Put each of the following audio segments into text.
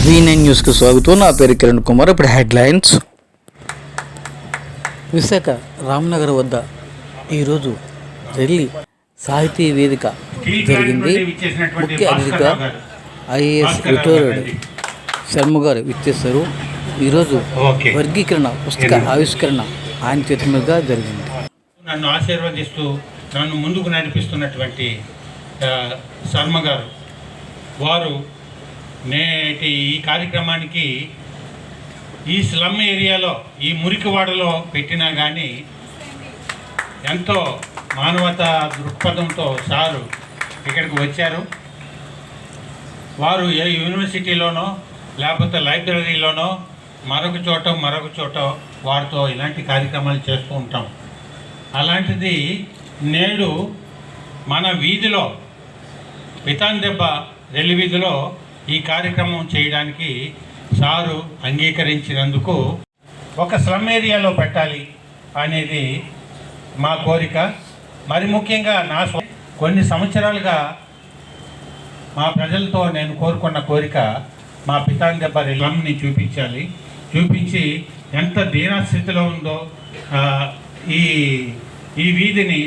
V9 న్యూస్కి స్వాగతం. నా పేరు కిరణ్ కుమార్. ఇప్పుడు హెడ్లైన్స్. విశాఖ రామ్నగర్ వద్ద ఈరోజు రెల్లి సాహితీ వేదిక జరిగింది. ముఖ్య అతిథిగా ఐఏఎస్ రిటైర్డ్ శర్మ గారు విచ్చేశారు. ఈరోజు వర్గీకరణ పుస్తక ఆవిష్కరణ ఆయన చేతి మీదుగా జరిగింది. నన్ను ఆశీర్వదిస్తూ నన్ను ముందుకు నడిపిస్తున్నటువంటి శర్మ గారు వారు నేటి ఈ కార్యక్రమానికి ఈ స్లమ్ ఏరియాలో ఈ మురికివాడలో పెట్టినా కానీ ఎంతో మానవతా దృక్పథంతో సారు ఇక్కడికి వచ్చారు. వారు ఏ యూనివర్సిటీలోనో లేకపోతే లైబ్రరీలోనో మరొక చోట వారితో ఇలాంటి కార్యక్రమాలు చేస్తూ ఉంటాం. అలాంటిది నేడు మన వీధిలో పితాందెబ్బ రెల్లి వీధిలో ఈ కార్యక్రమం చేయడానికి సారు అంగీకరించినందుకు ఒక స్లమ్ ఏరియాలో పెట్టాలి అనేది మా కోరిక. మరి ముఖ్యంగా కొన్ని సంవత్సరాలుగా మా ప్రజలతో నేను కోరుకున్న కోరిక మా పితాందెబ్బ రెల్లిని చూపించి ఎంత దీనస్థితిలో ఉందో ఈ వీధిని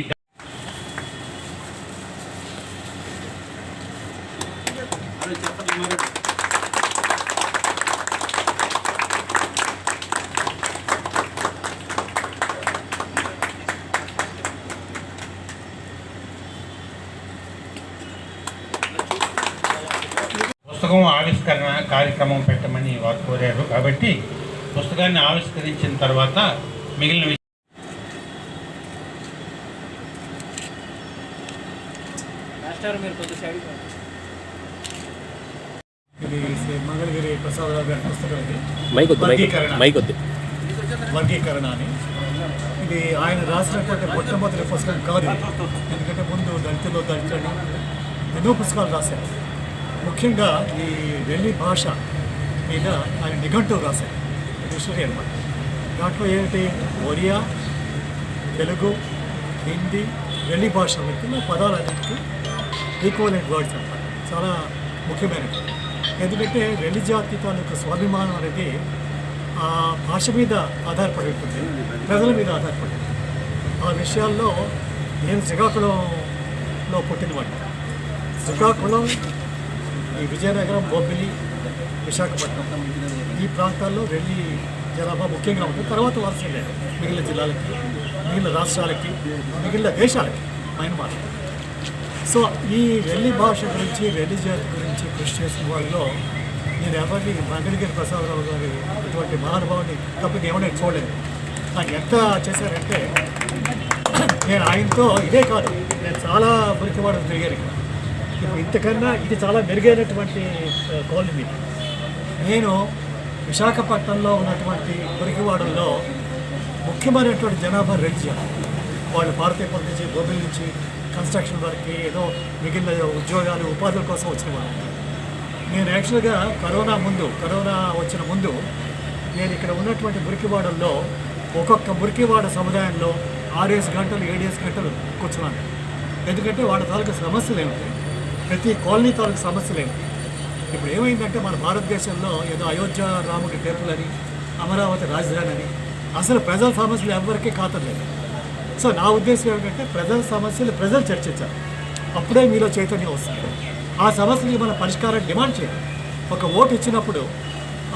పుస్తకం ఆవిష్కరణ కార్యక్రమం పెట్టమని వారు కోరారు. కాబట్టి పుస్తకాన్ని ఆవిష్కరించిన తర్వాత మిగిలిన ఇది మంగళగిరి ప్రసాదరావు గారి పుస్తకం. ఇది వర్గీకరణ అని. ఇది ఆయన రాసినటువంటి మొట్టమొదటి పుస్తకం కాదు. ఎందుకంటే ముందు దళితులు ఎన్నో పుస్తకాలు రాశారు. ముఖ్యంగా ఈ రెల్లి భాష మీద ఆయన నిఘంటువు రాశారు, డిక్షనరీ అనమాట. దాంట్లో ఏంటి, ఒరియా, తెలుగు, హిందీ, రెల్లి భాష వ్యక్తుల పదాలన్నింటికి ఈక్వలెంట్ వర్డ్స్ అనమాట. చాలా ముఖ్యమైనది. ఎందుకంటే రెల్లి జాతి తాలూకు స్వాభిమానం అనేది ఆ భాష మీద ఆధారపడి ఉంటుంది, ప్రజల మీద ఆధారపడి. ఆ విషయాల్లో నేను శ్రీకాకుళంలో పుట్టినవాడిని. శ్రీకాకుళం, ఈ విజయనగరం, బొబ్బిలి, విశాఖపట్నం ఈ ప్రాంతాల్లో రెల్లి జనాభా ముఖ్యంగా ఉంటుంది. తర్వాత వలస లేదు మిగిలిన జిల్లాలకి, మిగిలిన రాష్ట్రాలకి, మిగిలిన దేశాలకి మయన్మార్. సో ఈ రెల్లి భాష గురించి, రెల్లి జాతి గురించి కృషి చేసిన వాళ్ళలో నేను ఎవరిని మంగళగిరి ప్రసాదరావు గారి ఇటువంటి మహానుభావుని తప్పకి ఏమైనా చూడలేదు. నాకు ఎంత చేశారంటే, నేను ఆయనతో ఇదే కాదు, నేను చాలా మురికివాడలు తిరిగాను ఇక్కడ. ఇప్పుడు ఇంతకన్నా ఇది చాలా మెరుగైనటువంటి కాలనీ. నేను విశాఖపట్నంలో ఉన్నటువంటి మురికివాడల్లో ముఖ్యమైనటువంటి జనాభా రెల్లి జాతి. వాళ్ళు భారతీయపల్లి నుంచి, బొబ్బిలి నుంచి కన్స్ట్రక్షన్ వరకు ఏదో మిగిలిన ఉద్యోగాలు, ఉపాధుల కోసం వచ్చిన వాళ్ళు. నేను యాక్చువల్గా కరోనా వచ్చిన ముందు నేను ఇక్కడ ఉన్నటువంటి మురికివాడల్లో ఒక్కొక్క మురికివాడ సముదాయంలో 6 గంటలు 7 గంటలు కూర్చున్నాను. ఎందుకంటే వాళ్ళ తాలూకు సమస్యలు ఏమిటి, ప్రతి కాలనీ తాలూకు సమస్యలు ఏమిటి. ఇప్పుడు ఏమైందంటే మన భారతదేశంలో ఏదో అయోధ్య రాముడి టెంపుల్ అని, అమరావతి రాజధాని అని, అసలు ప్రజల సమస్యలు ఎవరికీ ఖాతలేదు. సో నా ఉద్దేశం ఏమిటంటే ప్రజల సమస్యలు ప్రజలు చర్చించాలి, అప్పుడే మీలో చైతన్యం వస్తుంది. ఆ సమస్యలకి మన పరిష్కారాన్ని డిమాండ్ చేయాలి. ఒక ఓటు ఇచ్చినప్పుడు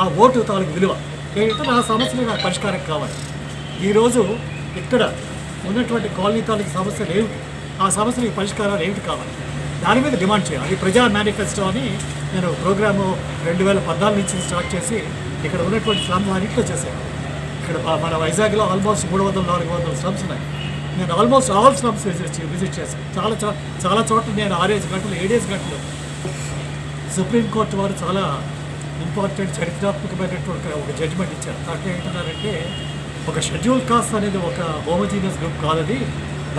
ఆ ఓటు తాలూకు విలువ ఏంటంటే నా సమస్యలు నాకు పరిష్కారం కావాలి. ఈరోజు ఇక్కడ ఉన్నటువంటి కాలనీ తాలూకు సమస్యలు ఏమిటి, ఆ సమస్యలకి పరిష్కారాలు ఏమిటి కావాలి, దాని మీద డిమాండ్ చేయాలి. అది ప్రజా మేనిఫెస్టో అని నేను ప్రోగ్రాము 2014 నుంచి స్టార్ట్ చేసి ఇక్కడ ఉన్నటువంటి స్లమ్స్ అన్నింటిలో చేశాను. ఇక్కడ మన వైజాగ్లో ఆల్మోస్ట్ 300-400 స్లమ్స్ ఉన్నాయి. నేను ఆల్మోస్ట్ ఆల్ స్లమ్స్ విజిట్ చేశాను. చాలా చోట్ల నేను 6 గంటలు 7 గంటలు. సుప్రీంకోర్టు వారు చాలా ఇంపార్టెంట్ చరిత్రాత్మకమైనటువంటి ఒక జడ్జిమెంట్ ఇచ్చారు. దాంట్లో ఏంటన్నారంటే, ఒక షెడ్యూల్ కాస్ట్ అనేది ఒక హోమోజీనియస్ గ్రూప్ కాదది,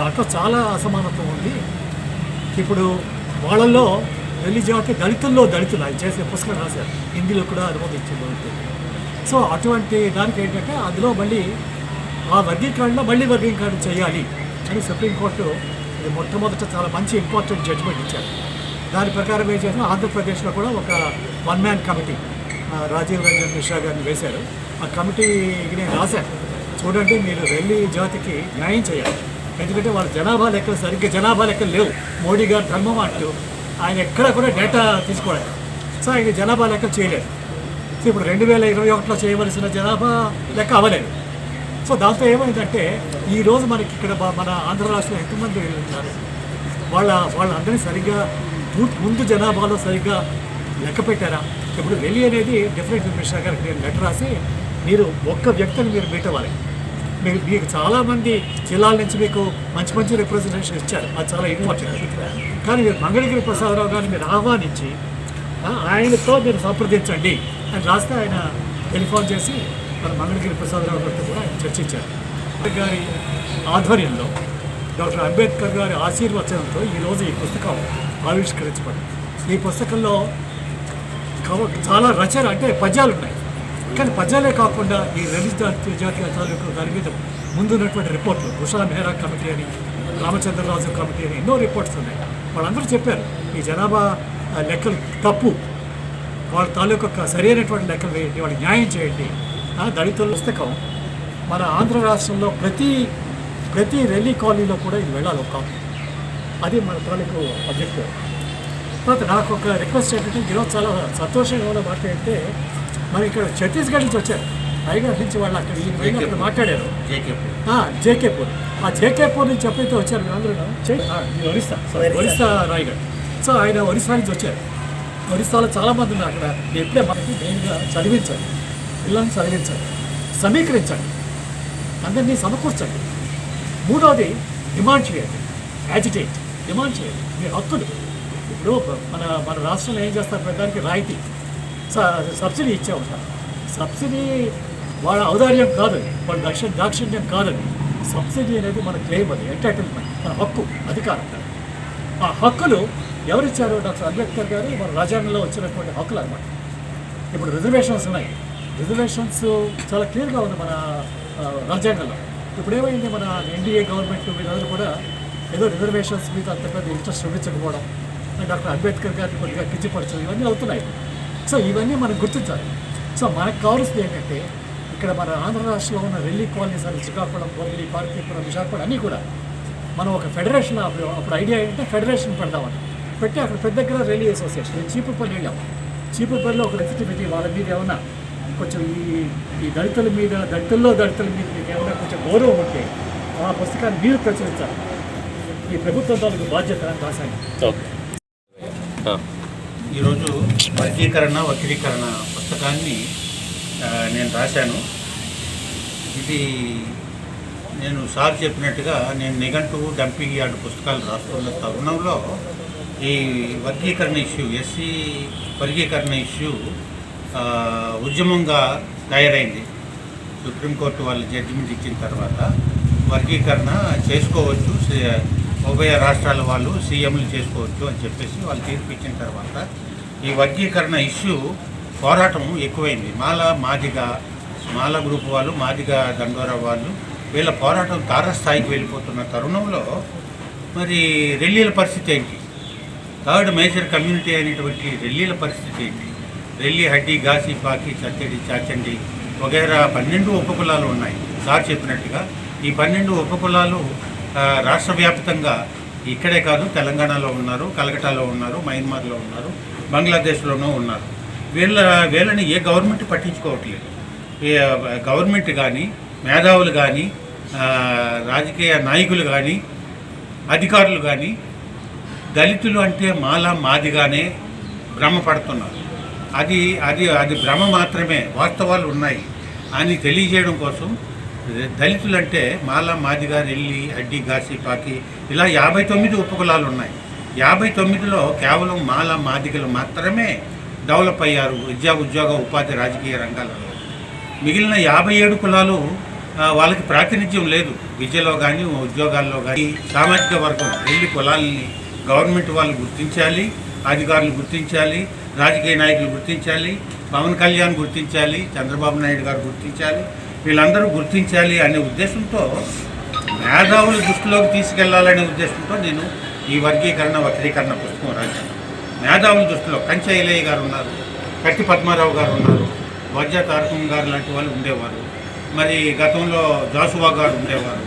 దాంట్లో చాలా అసమానత్వం ఉంది. ఇప్పుడు వాళ్ళల్లో రెల్లి జాతి దళితులు ఆయన చేసే పుస్తకం రాశారు, హిందీలో కూడా అనుమతించింది. సో అటువంటి దానికి ఏంటంటే అందులో మళ్ళీ ఆ వర్గీకరణలో వర్గీకరణ చేయాలి అని సుప్రీంకోర్టు ఇది మొట్టమొదట చాలా మంచి ఇంపార్టెంట్ జడ్జిమెంట్ ఇచ్చారు. దాని ప్రకారం ఏం చేసినా ఆంధ్రప్రదేశ్లో కూడా ఒక 1 మ్యాన్ కమిటీ రాజీవ్ రంజన్ మిశ్రా గారిని వేశారు. ఆ కమిటీకి నేను రాశాను, చూడండి మీరు రెల్లి జాతికి న్యాయం చేయాలి. ఎందుకంటే వాళ్ళ జనాభా లెక్కలు సరిగ్గా జనాభా లెక్కలు లేవు. మోడీ గారు ధర్మం అంటూ ఆయన ఎక్కడ కూడా డేటా తీసుకోవడం. సో ఆయన జనాభా లెక్కలు చేయలేదు. సో ఇప్పుడు 2021లో చేయవలసిన జనాభా లెక్క అవ్వలేదు. సో దాంతో ఏమైందంటే ఈరోజు మనకి ఇక్కడ మన ఆంధ్ర రాష్ట్రంలో ఎంతమంది ఉన్నారు, వాళ్ళందరినీ సరిగ్గా ముందు జనాభాలో సరిగ్గా లెక్క పెట్టారా? ఇప్పుడు రెల్లి అనేది డెఫినెట్ మిశ్రా గారికి నేను లెటర్ రాసి, మీరు ఒక్క వ్యక్తిని మీరు మీట్ అవ్వాలి. మీకు చాలామంది జిల్లాల నుంచి మీకు మంచి మంచి రిప్రజెంటేషన్ ఇచ్చారు, అది చాలా ఇంపార్టెంట్. కానీ మీరు మంగళగిరి ప్రసాదరావు గారిని మీరు ఆహ్వానించి ఆయనతో మీరు సంప్రదించండి అని రాస్తే ఆయన టెలిఫోన్ చేసి మన మంగళగిరి ప్రసాదరావు గారితో కూడా ఆయన చర్చించారు. గారి ఆధ్వర్యంలో డాక్టర్ అంబేద్కర్ గారి ఆశీర్వచనంతో ఈరోజు ఈ పుస్తకం ఆవిష్కరించబడింది. ఈ పుస్తకంలో చాలా రచన అంటే పద్యాలు ఉన్నాయి. కానీ పద్యాలే కాకుండా ఈ రెల్లి జాతీయ తాలూకు దాని మీద ముందున్నటువంటి రిపోర్ట్లు, ఉషా మెహ్రా కమిటీ అని, రామచంద్రరాజు కమిటీ అని ఎన్నో రిపోర్ట్స్ ఉన్నాయి. వాళ్ళందరూ చెప్పారు ఈ జనాభా లెక్కలు తప్పు, వాళ్ళ తాలూకు సరైనటువంటి లెక్కలు వేయండి, వాళ్ళకి న్యాయం చేయండి. దళితుల పుస్తకం మన ఆంధ్ర రాష్ట్రంలో ప్రతి రెల్లి కాలనీలో కూడా ఇది వెళ్ళాలి ఒక కాపీ. అది మన తాలూకు అబ్జెక్టివ్. తర్వాత నాకు ఒక రిక్వెస్ట్ ఏంటంటే ఈరోజు చాలా సంతోషంగా ఉన్న మాట ఏంటంటే మరి ఇక్కడ ఛత్తీస్గఢ్ నుంచి వచ్చారు, రాయగఢ్ నుంచి వాళ్ళు అక్కడ అక్కడ మాట్లాడారు. జేకేపూర్, ఆ జేకేపూర్ నుంచి ఎప్పుడైతే వచ్చారు అందరూ ఒరిస్సా రాయగఢ్. సో ఆయన ఒరిస్సా నుంచి వచ్చారు. ఒరిస్సాలో చాలామంది ఉన్నారు అక్కడ. ఎప్పుడే మనకి మెయిన్గా చదివించాలి, పిల్లల్ని చదివించాలి, సమీకరించండి, అందరినీ సమకూర్చండి. మూడవది డిమాండ్ చేయండి, యాజిటేట్, డిమాండ్ చేయండి మీ హక్కులు. ఇప్పుడు మన రాష్ట్రంలో ఏం చేస్తారు, ప్రధానికి రాయితీ సబ్సిడీ ఇచ్చే ఉంటారు. సబ్సిడీ వాళ్ళ ఔదార్యం కాదని, వాళ్ళ దాక్షిణ్యం కాదని. సబ్సిడీ అనేది మన క్లెయిమ్, అది ఎంటైటిల్మెంట్, మన హక్కు, అధికారం. ఆ హక్కులు ఎవరిచ్చారు? డాక్టర్ అంబేద్కర్ గారు మన రాజ్యాంగంలో వచ్చినటువంటి హక్కులు అన్నమాట. ఇప్పుడు రిజర్వేషన్స్ ఉన్నాయి, రిజర్వేషన్స్ చాలా క్లియర్గా ఉంది మన రాజ్యాంగంలో. ఇప్పుడు ఏమైంది, మన ఎన్డీఏ గవర్నమెంట్ వీళ్ళందరూ కూడా ఏదో రిజర్వేషన్స్ మీద అంత పెద్ద ఇంట్రెస్ట్ చూపించకపోవడం, డాక్టర్ అంబేద్కర్ గారిని కొద్దిగా కించపరచడం, ఇవన్నీ అవుతున్నాయి. సో ఇవన్నీ మనం గుర్తించాలి. సో మనకు కావాల్సింది ఏంటంటే ఇక్కడ మన ఆంధ్ర రాష్ట్రంలో ఉన్న రెల్లి కాలనీస్ అని శ్రీకాకుళం, భోగిలి, పార్వతీపురం, విశాఖపట్నం అన్నీ కూడా మనం ఒక ఫెడరేషన్, అప్పుడు ఐడియా ఏంటంటే ఫెడరేషన్ పెడదామని పెట్టి అక్కడ పెద్ద దగ్గర రెల్లి అసోసియేషన్ చీపురుపల్లి వెళ్ళాం. చీపురుపల్లిలో ఒక ఎఫెక్టివిటీ వాళ్ళ మీద ఏమన్నా కొంచెం ఈ దళితుల మీద మీకు ఏమైనా కొంచెం గౌరవం ఉంటే ఆ పుస్తకాన్ని మీరు ప్రచురించాలి. ఈ ప్రభుత్వం తాలూకు బాధ్యత అని రాశాను. ఈరోజు వక్రీకరణ పుస్తకాన్ని నేను రాశాను. ఇది నేను సార్ చెప్పినట్టుగా నేను నిఘంటువు డంపింగ్ యార్డ్ పుస్తకాలు రాస్తున్న తరుణంలో ఈ వర్గీకరణ ఇష్యూ, ఎస్సీ వర్గీకరణ ఇష్యూ ఉద్యమంగా తయారైంది. సుప్రీంకోర్టు వాళ్ళు జడ్జిమెంట్ ఇచ్చిన తర్వాత వర్గీకరణ చేసుకోవచ్చు, ఉభయ రాష్ట్రాల వాళ్ళు సీఎంలు చేసుకోవచ్చు అని చెప్పేసి వాళ్ళు తీర్పు ఇచ్చిన తర్వాత ఈ వర్గీకరణ ఇష్యూ పోరాటం ఎక్కువైంది. మాల గ్రూప్ వాళ్ళు, మాదిగ దండోరా వాళ్ళు, వీళ్ళ పోరాటం తారస్థాయికి వెళ్ళిపోతున్న తరుణంలో మరి రెల్లీల పరిస్థితి ఏంటి, థర్డ్ మేజర్ కమ్యూనిటీ అయినటువంటి రెల్లీల పరిస్థితి ఏంటి? రెల్లి, హడ్డి, గాసి, పాకి, చత్తెడి, చాచండి వగైరా 12 ఉపకులాలు ఉన్నాయి. సార్ చెప్పినట్టుగా ఈ 12 ఉపకులాలు రాష్ట్ర వ్యాప్తంగా ఇక్కడే కాదు, తెలంగాణలో ఉన్నారు, కలకటాలో ఉన్నారు, మయన్మార్లో ఉన్నారు, బంగ్లాదేశ్లోనూ ఉన్నారు. వీళ్ళని ఏ గవర్నమెంట్ పట్టించుకోవట్లేదు. గవర్నమెంట్ కానీ, మేధావులు కానీ, రాజకీయ నాయకులు కానీ, అధికారులు కానీ దళితులు అంటే మాదిగానే భ్రమపడుతున్నారు. అది భ్రమ మాత్రమే, వాస్తవాలు ఉన్నాయి అని తెలియజేయడం కోసం దళితులంటే మాదిగా, రెల్లి, అడ్డి, గాసి, పాకి ఇలా 59 ఉపకులాలు ఉన్నాయి. 59లో కేవలం మాదిగలు మాత్రమే డెవలప్ అయ్యారు విద్యా, ఉద్యోగ, ఉపాధి, రాజకీయ రంగాలలో. మిగిలిన 57 కులాలు వాళ్ళకి ప్రాతినిధ్యం లేదు విద్యలో కానీ, ఉద్యోగాల్లో కానీ. సామాజిక వర్గం రెల్లి కులాలని గవర్నమెంట్ వాళ్ళు గుర్తించాలి, అధికారులు గుర్తించాలి, రాజకీయ నాయకులు గుర్తించాలి, పవన్ కళ్యాణ్ గుర్తించాలి, చంద్రబాబు నాయుడు గారు గుర్తించాలి, వీళ్ళందరూ గుర్తించాలి అనే ఉద్దేశంతో, మేధావుల దృష్టిలోకి తీసుకెళ్లాలనే ఉద్దేశంతో నేను ఈ వక్రీకరణ పుస్తకం రాశాను. మేధావుల దృష్టిలో కంచె ఇలయ్య గారు ఉన్నారు, కట్టి పద్మారావు గారు ఉన్నారు, వజ్జా తారకం గారు లాంటి వాళ్ళు ఉండేవారు. మరి గతంలో జాసువా గారు ఉండేవారు.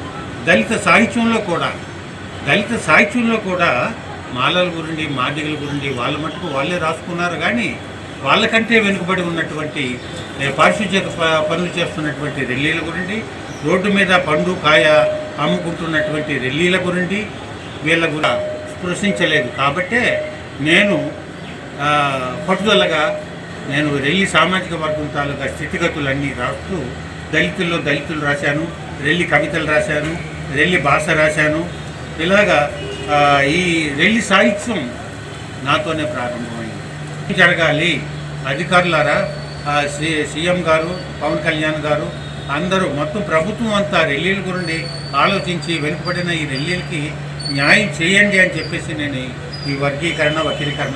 దళిత సాహిత్యంలో కూడా మాలల గురించి, మాదిగల గురించి వాళ్ళ మటుకు వాళ్ళే రాసుకున్నారు. కానీ వాళ్ళకంటే వెనుకబడి ఉన్నటువంటి పారిశుధ్య పనులు చేస్తున్నటువంటి రెల్లీల గురించి, రోడ్డు మీద పండు కాయ అమ్ముకుంటున్నటువంటి రెల్లీల గురించి వీళ్ళ కూడా స్పృశించలేదు. కాబట్టే నేను పట్టుదలగా రెల్లి సామాజిక వర్గం తాలూకా స్థితిగతులన్నీ రాస్తూ దళితులు రాశాను, రెల్లి కవితలు రాశాను, రెల్లి భాష రాశాను. ఇలాగా ఈ రెల్లి సాహిత్యం నాతోనే ప్రారంభమైంది. జరగాలి అధికారులారా, సీఎం గారు, పవన్ కళ్యాణ్ గారు అందరూ మొత్తం ప్రభుత్వం అంతా రెల్లీల గురించి ఆలోచించి వెనుకబడిన ఈ రెల్లీలకి న్యాయం చేయండి అని చెప్పేసి నేను ఈ వర్గీకరణ, వక్రీకరణ